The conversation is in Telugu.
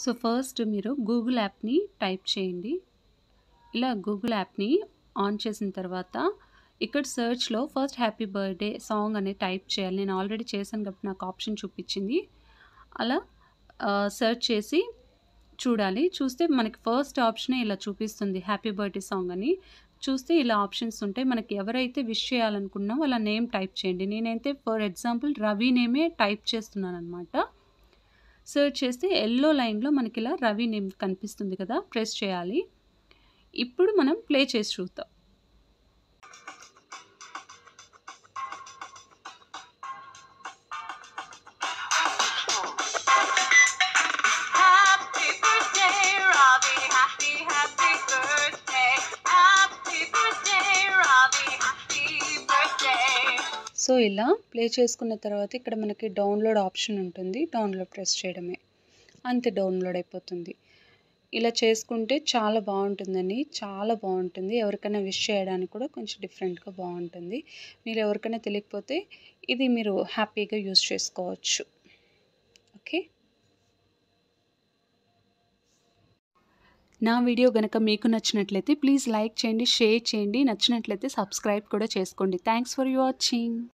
సో ఫస్ట్ మీరు గూగుల్ యాప్‌ని టైప్ చేయండి. ఇలా గూగుల్ యాప్‌ని ఆన్ చేసిన తర్వాత ఇక్కడ సెర్చ్‌లో ఫస్ట్ హ్యాపీ బర్త్‌డే సాంగ్ అని టైప్ చేయాలి. నేను ఆల్రెడీ చేశాను కాబట్టి నాకు ఆప్షన్ చూపించింది. అలా సెర్చ్ చేసి చూడాలి. చూస్తే మనకి ఫస్ట్ ఆప్షనే ఇలా చూపిస్తుంది హ్యాపీ బర్త్‌డే సాంగ్ అని. చూస్తే ఇలా ఆప్షన్స్ ఉంటాయి. మనకి ఎవరైతే విష్ చేయాలనుకున్నామో వాళ్ళ నేమ్ టైప్ చేయండి. నేనైతే ఫర్ ఎగ్జాంపుల్ రవి నేమే టైప్ చేస్తున్నాననమాట. సెర్చ్ చేస్తే యెల్లో లైన్‌లో మనకిలా రవి నేమ్ కనిపిస్తుంది కదా! ప్రెస్ చేయాలి. ఇప్పుడు మనం ప్లే చేసి చూద్దాం. Happy birthday, Robbie. Happy, happy birthday. Happy birthday, Robbie. Happy birthday. So, ఇలా ప్లే చేసుకున్న తర్వాత ఇక్కడ మనకి డౌన్‌లోడ్ ఆప్షన్ ఉంటుంది. డౌన్‌లోడ్ ప్రెస్ చేయడమే. అంతే డౌన్‌లోడ్ అయిపోతుంది. ఇలా చేసుకుంటే చాలా బావుంటుందండి. చాలా బావుంటుంది. ఎవరికైనా విష్ చేయడానికి కూడా కొంచెం డిఫరెంట్‌గా బావుంటుంది. మీరు ఎవరికైనా తెలియకపోతే ఇది మీరు హ్యాపీగా యూజ్ చేసుకోవచ్చు. ఓకే. నా వీడియో గనక మీకు నచ్చినట్లయితే ప్లీజ్ లైక్ చేయండి, షేర్ చేయండి. నచ్చినట్లయితే సబ్స్క్రైబ్ కూడా చేసుకోండి. Thanks for watching.